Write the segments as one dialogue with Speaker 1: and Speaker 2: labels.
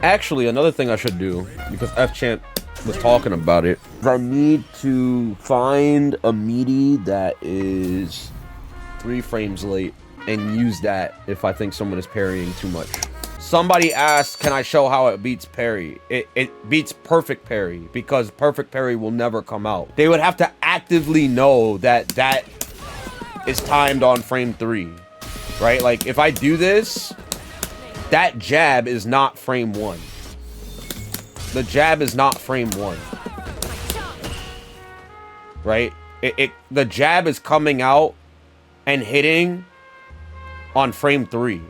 Speaker 1: Actually, another thing I should do, because F-Champ was talking about it, I need to find a meaty that is 3 frames late and use that if I think someone is parrying too much. Somebody asked, can I show how it beats parry? It beats perfect parry, because perfect parry will never come out. They would have to actively know that that is timed on frame 3, right? Like, if I do this, that jab is not frame 1. The jab is not frame 1. Right? The jab is coming out and hitting on frame 3.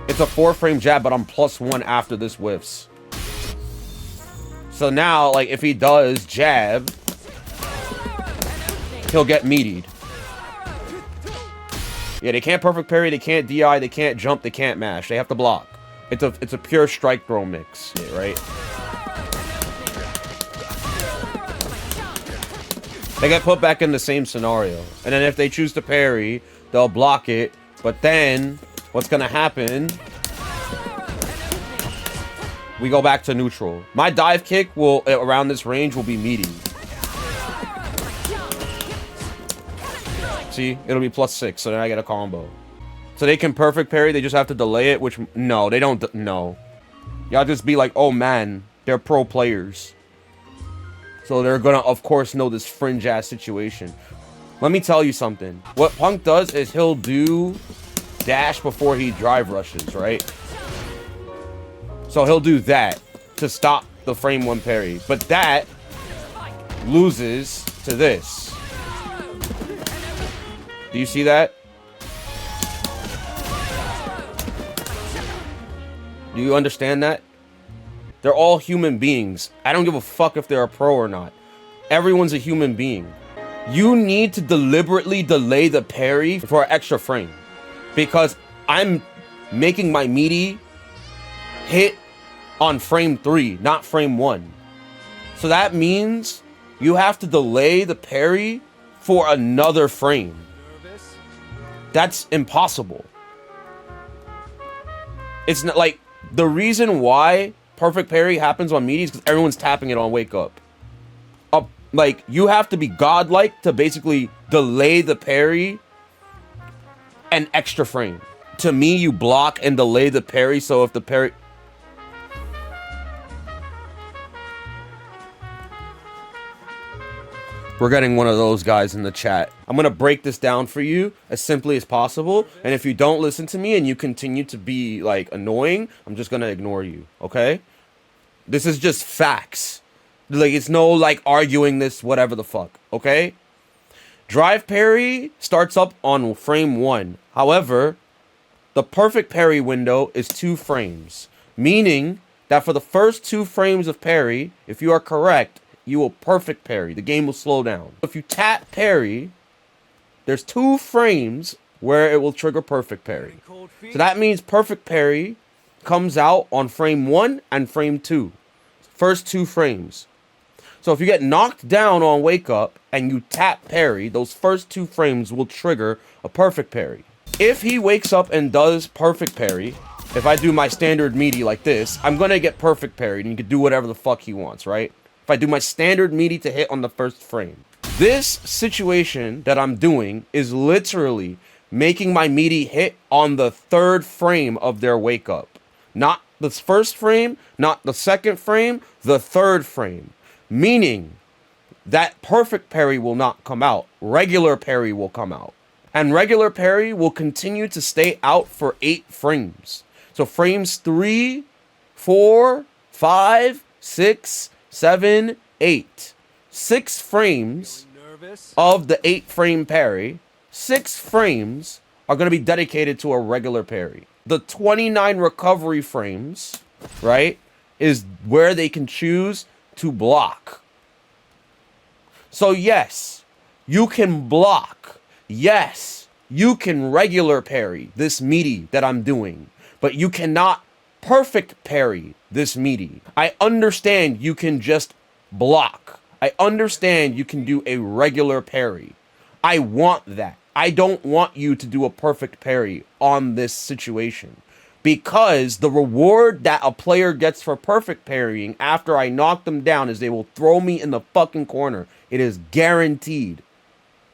Speaker 1: It's a 4-frame jab, but I'm +1 after this whiffs. So now, like, if he does jab, he'll get meatied. Yeah, they can't perfect parry, they can't DI, they can't jump, they can't mash. They have to block. It's a pure strike throw mix, right? They get put back in the same scenario. And then if they choose to parry, they'll block it. But then, what's gonna happen? We go back to neutral. My dive kick will, around this range, will be meaty. See? It'll be +6, so then I get a combo. So they can perfect parry, they just have to delay it, which, no, they don't, no. Y'all just be like, oh man, they're pro players. So they're gonna, of course, know this fringe-ass situation. Let me tell you something. What Punk does is he'll do dash before he drive rushes, right? So he'll do that to stop the frame 1 parry. But that loses to this. Do you see that? Do you understand that? They're all human beings. I don't give a fuck if they're a pro or not. Everyone's a human being. You need to deliberately delay the parry for an extra frame. Because I'm making my meaty hit on frame 3, not frame 1. So that means you have to delay the parry for another frame. That's impossible. It's not like, the reason why perfect parry happens on meaties because everyone's tapping it on wake up. Like, you have to be godlike to basically delay the parry an extra frame. To me, you block and delay the parry, so if the parry... We're getting one of those guys in the chat. I'm going to break this down for you as simply as possible. And if you don't listen to me and you continue to be, like, annoying, I'm just going to ignore you, okay? This is just facts. Like, it's no, like, arguing this, whatever the fuck, okay? Drive parry starts up on frame 1. However, the perfect parry window is 2 frames. Meaning that for the first 2 frames of parry, if you are correct, you will perfect parry. The game will slow down. If you tap parry, there's 2 frames where it will trigger perfect parry. So that means perfect parry comes out on frame 1 and frame 2. First 2 frames. So if you get knocked down on wake up and you tap parry, those first 2 frames will trigger a perfect parry. If he wakes up and does perfect parry, if I do my standard meaty like this, I'm gonna get perfect parried and he can do whatever the fuck he wants, right? If I do my standard meaty to hit on the first frame. This situation that I'm doing is literally making my meaty hit on the 3rd frame of their wake up. Not the first frame, not the 2nd frame, the 3rd frame. Meaning that perfect parry will not come out. Regular parry will come out. And regular parry will continue to stay out for 8 frames. So frames 3, 4, 5, 6, 7, 8. 6 frames of the 8-frame parry. 6 frames are going to be dedicated to a regular parry. The 29 recovery frames, right, is where they can choose to block. So yes, you can block. Yes, you can regular parry this meaty that I'm doing, but you cannot perfect parry this meaty. I understand you can just block. I understand you can do a regular parry. I want that. I don't want you to do a perfect parry on this situation. Because the reward that a player gets for perfect parrying after I knock them down is they will throw me in the fucking corner. It is guaranteed.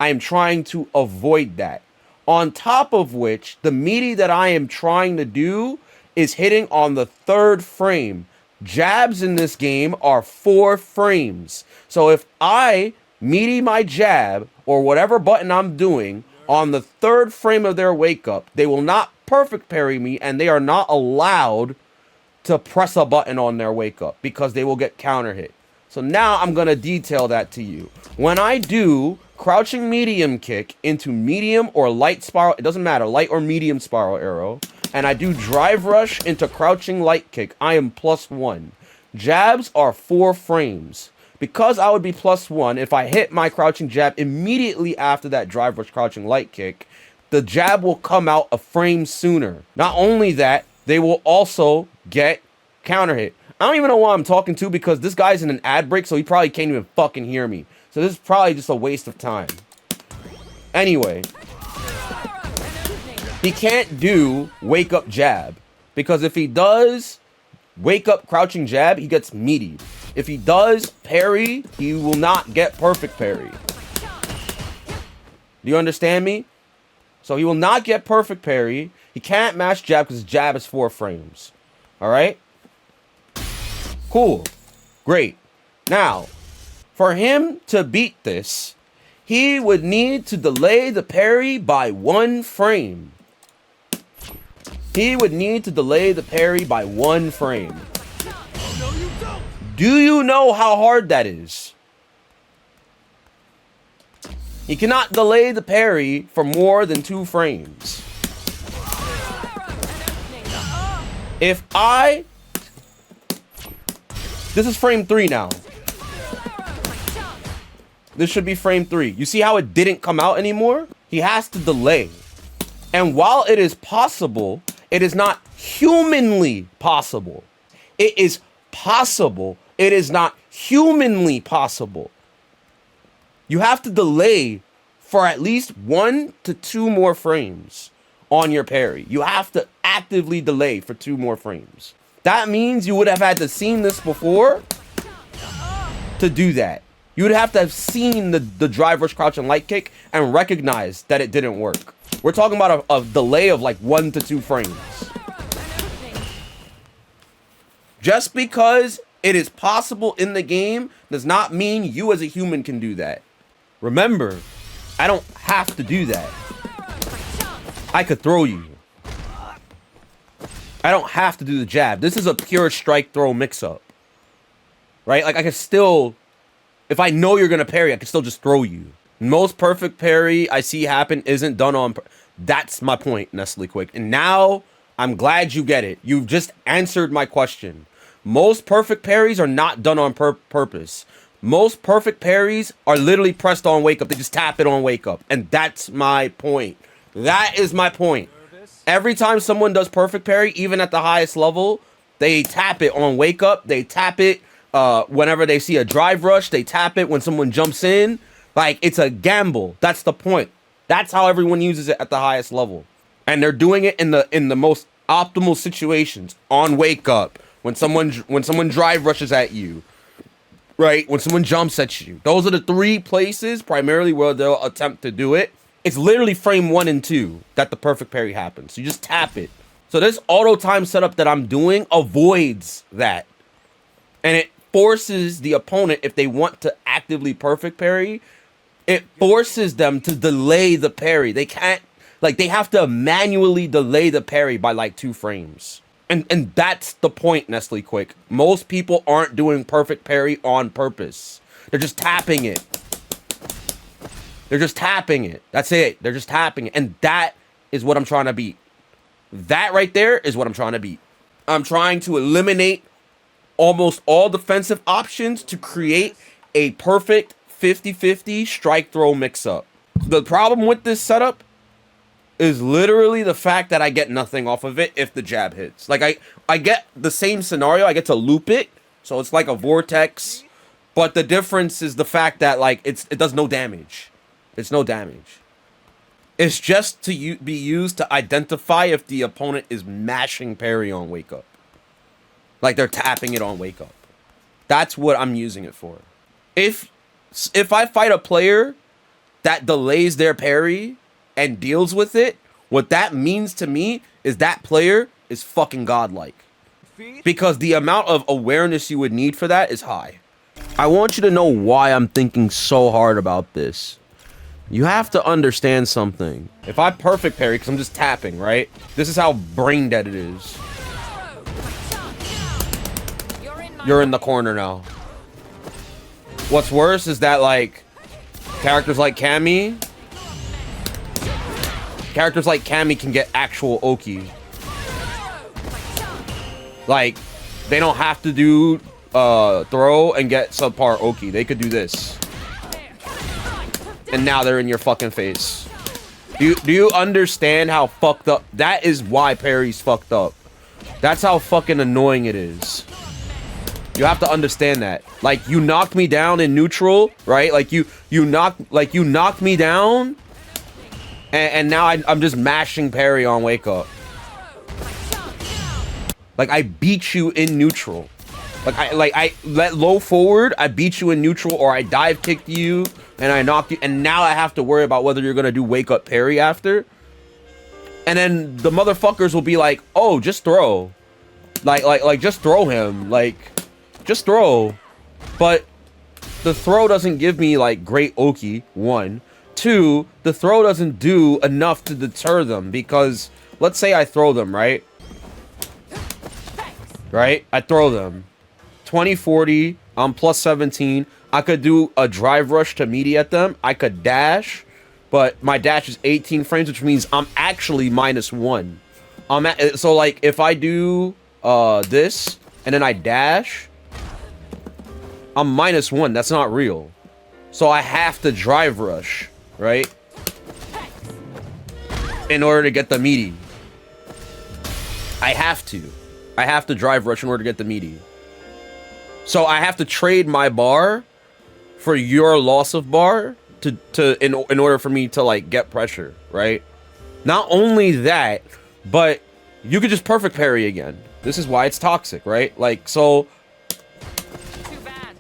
Speaker 1: I am trying to avoid that. On top of which, the meaty that I am trying to do is hitting on the 3rd frame. Jabs in this game are 4 frames. So if I meaty my jab or whatever button I'm doing on the 3rd frame of their wake up, they will not perfect parry me, and they are not allowed to press a button on their wake up because they will get counter hit. So now I'm going to detail that to you. When I do crouching medium kick into medium or light spiral, it doesn't matter, light or medium spiral arrow, and I do drive rush into crouching light kick, I am +1. Jabs are 4 frames. Because I would be +1 if I hit my crouching jab immediately after that drive rush crouching light kick, the jab will come out a frame sooner. Not only that, they will also get counter hit. I don't even know why I'm talking to, because this guy's in an ad break, so he probably can't even fucking hear me. So this is probably just a waste of time. Anyway, he can't do wake up jab, because if he does wake up crouching jab, he gets meaty. If he does parry, he will not get perfect parry. Do you understand me? So he will not get perfect parry. He can't match jab because his jab is 4 frames. All right? Cool. Great. Now, for him to beat this, he would need to delay the parry by 1 frame. He would need to delay the parry by 1 frame. Do you know how hard that is? He cannot delay the parry for more than 2 frames. If I... This is frame 3 now. This should be frame 3. You see how it didn't come out anymore? He has to delay. And while it is possible, it is not humanly possible. It is possible. It is not humanly possible. You have to delay for at least 1 to 2 more frames on your parry. You have to actively delay for 2 more frames. That means you would have had to seen this before to do that. You would have to have seen the drive rush crouch and light kick and recognize that it didn't work. We're talking about a delay of like 1 to 2 frames. Just because it is possible in the game does not mean you as a human can do that. Remember, I don't have to do that. I could throw you. I don't have to do the jab. This is a pure strike throw mix-up. Right? Like, I can still... If I know you're going to parry, I can still just throw you. Most perfect parry I see happen isn't done on... That's my point, Nestle Quick. And now, I'm glad you get it. You've just answered my question. Most perfect parries are not done on purpose. Most perfect parries are literally pressed on wake up. They just tap it on wake up. And that's my point. That is my point. Every time someone does perfect parry, even at the highest level, they tap it on wake up. They tap it whenever they see a drive rush. They tap it when someone jumps in. Like, it's a gamble. That's the point. That's how everyone uses it at the highest level. And they're doing it in the most optimal situations. On wake up. When someone drive rushes at you. Right? When someone jumps at you. Those are the 3 places primarily where they'll attempt to do it. It's literally frame 1 and 2 that the perfect parry happens. So you just tap it. So this auto time setup that I'm doing avoids that. And it forces the opponent, if they want to actively perfect parry, it forces them to delay the parry. They can't, like, they have to manually delay the parry by like 2 frames. And that's the point, Nestle Quick. Most people aren't doing perfect parry on purpose. They're just tapping it. They're just tapping it. That's it. They're just tapping it. And that is what I'm trying to beat. That right there is what I'm trying to beat. I'm trying to eliminate almost all defensive options to create a perfect 50-50 strike throw mix-up. The problem with this setup is literally the fact that I get nothing off of it if the jab hits. Like, I get the same scenario. I get to loop it. So it's like a vortex. But the difference is the fact that, like, it does no damage. It's no damage. It's just to be used to identify if the opponent is mashing parry on wake up. Like they're tapping it on wake up. That's what I'm using it for. If I fight a player that delays their parry and deals with it, what that means to me is that player is fucking godlike. Because the amount of awareness you would need for that is high. I want you to know why I'm thinking so hard about this. You have to understand something. If I perfect parry, because I'm just tapping, right? This is how brain dead it is. You're in the corner now. What's worse is that, like, characters like Cammy can get actual Oki. Like, they don't have to do throw and get subpar Oki. They could do this. And now they're in your fucking face. Do you understand how fucked up? That is why parry's fucked up. That's how fucking annoying it is. You have to understand that. Like, you knocked me down in neutral, right? Like you knocked me down, and now I'm just mashing parry on wake up. Like, I beat you in neutral. I let low forward, I beat you in neutral, or I dive kicked you and I knocked you, and now I have to worry about whether you're gonna do wake up parry after. And then the motherfuckers will be like, oh, just throw. Like just throw him. Like, just throw. But the throw doesn't give me like great Oki, 1. 2, the throw doesn't do enough to deter them, because let's say I throw them, right? I throw them. 20-40, I'm plus 17. I could do a drive rush to meaty at them. I could dash, but my dash is 18 frames, which means I'm actually -1. So like if I do this and then I dash, I'm -1. That's not real. So I have to drive rush, right? In order to get the meaty. I have to drive rush in order to get the meaty. So I have to trade my bar for your loss of bar in order for me to like get pressure, right? Not only that, but you could just perfect parry again. This is why it's toxic, right? Like, so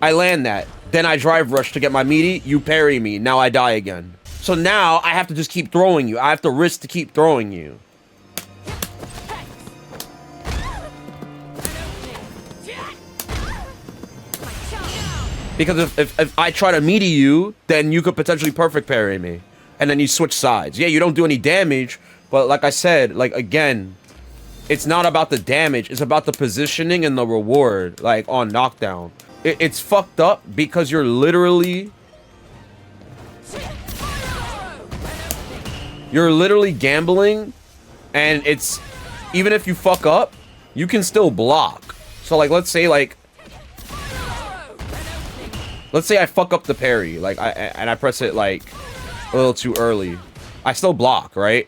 Speaker 1: I land that, then I drive rush to get my meaty, you parry me, now I die again. So now I have to just keep throwing you. I have to risk to keep throwing you. Because if I try to meaty you, then you could potentially perfect parry me. And then you switch sides. Yeah, you don't do any damage, but like I said, like, again, it's not about the damage, it's about the positioning and the reward, like, on knockdown. It's fucked up because you're literally gambling, and it's, even if you fuck up, you can still block. So, like, let's say I fuck up the parry, like, I press it, like, a little too early. I still block, right?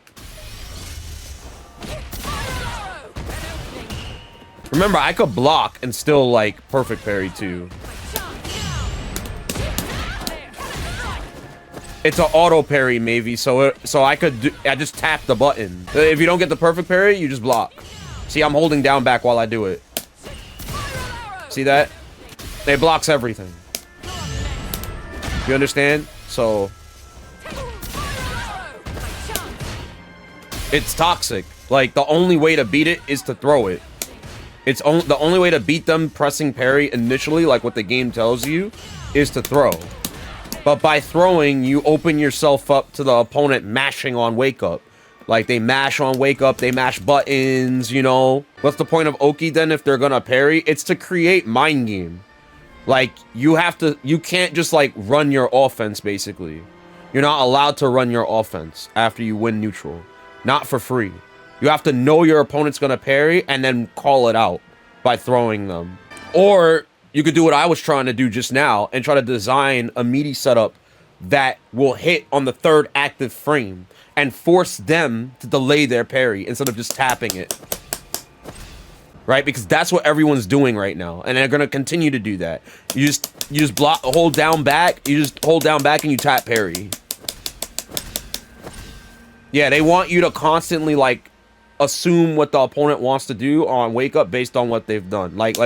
Speaker 1: Remember, I could block and still, like, perfect parry, too. It's an auto parry, maybe, so I just tap the button. If you don't get the perfect parry, you just block. See, I'm holding down back while I do it. See that? It blocks everything. You understand? So it's toxic. Like, the only way to beat it is to throw it. The only way to beat them pressing parry initially, like what the game tells you, is to throw. But by throwing, you open yourself up to the opponent mashing on wake up. Like, they mash on wake up, they mash buttons, you know? What's the point of Oki then if they're gonna parry? It's to create mind game. Like, you can't just, like, run your offense, basically. You're not allowed to run your offense after you win neutral. Not for free. You have to know your opponent's gonna parry and then call it out by throwing them. Or you could do what I was trying to do just now and try to design a meaty setup that will hit on the 3rd active frame and force them to delay their parry instead of just tapping it. Right? Because that's what everyone's doing right now, and they're gonna continue to do that. You just block, hold down back, and you tap parry. Yeah, they want you to constantly like assume what the opponent wants to do on wake up based on what they've done. Like.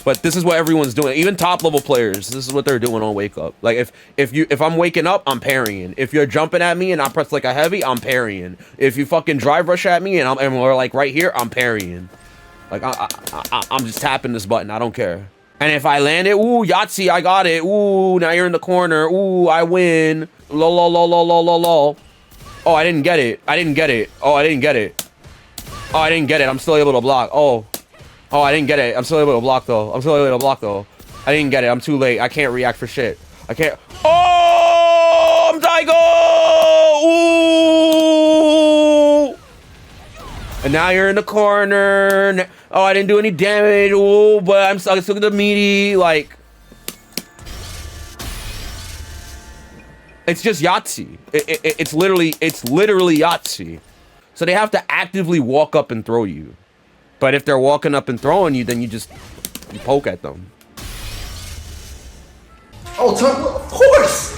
Speaker 1: But this is what everyone's doing. Even top level players, this is what they're doing on wake up. Like if I'm waking up, I'm parrying. If you're jumping at me and I press like a heavy, I'm parrying. If you fucking drive rush at me and we're like right here, I'm parrying. Like I'm just tapping this button. I don't care. And if I land it, ooh, Yahtzee, I got it. Ooh, now you're in the corner. Ooh, I win. Lol, lol, lol, lol, lol, lol, lol. Oh, I didn't get it. I didn't get it. Oh, I didn't get it. Oh, I didn't get it. I'm still able to block. Oh, I didn't get it. I'm still able to block, though. I didn't get it. I'm too late. I can't react for shit. I can't. Oh, I'm Daigo! Ooh! And now you're in the corner. Oh, I didn't do any damage. Ooh, but I'm still the meaty. Like, it's just Yahtzee. It's literally Yahtzee. So they have to actively walk up and throw you. But if they're walking up and throwing you, then you poke at them.
Speaker 2: Oh, of course!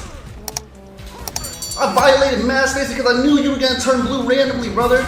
Speaker 2: I violated mass space because I knew you were gonna turn blue randomly, brother.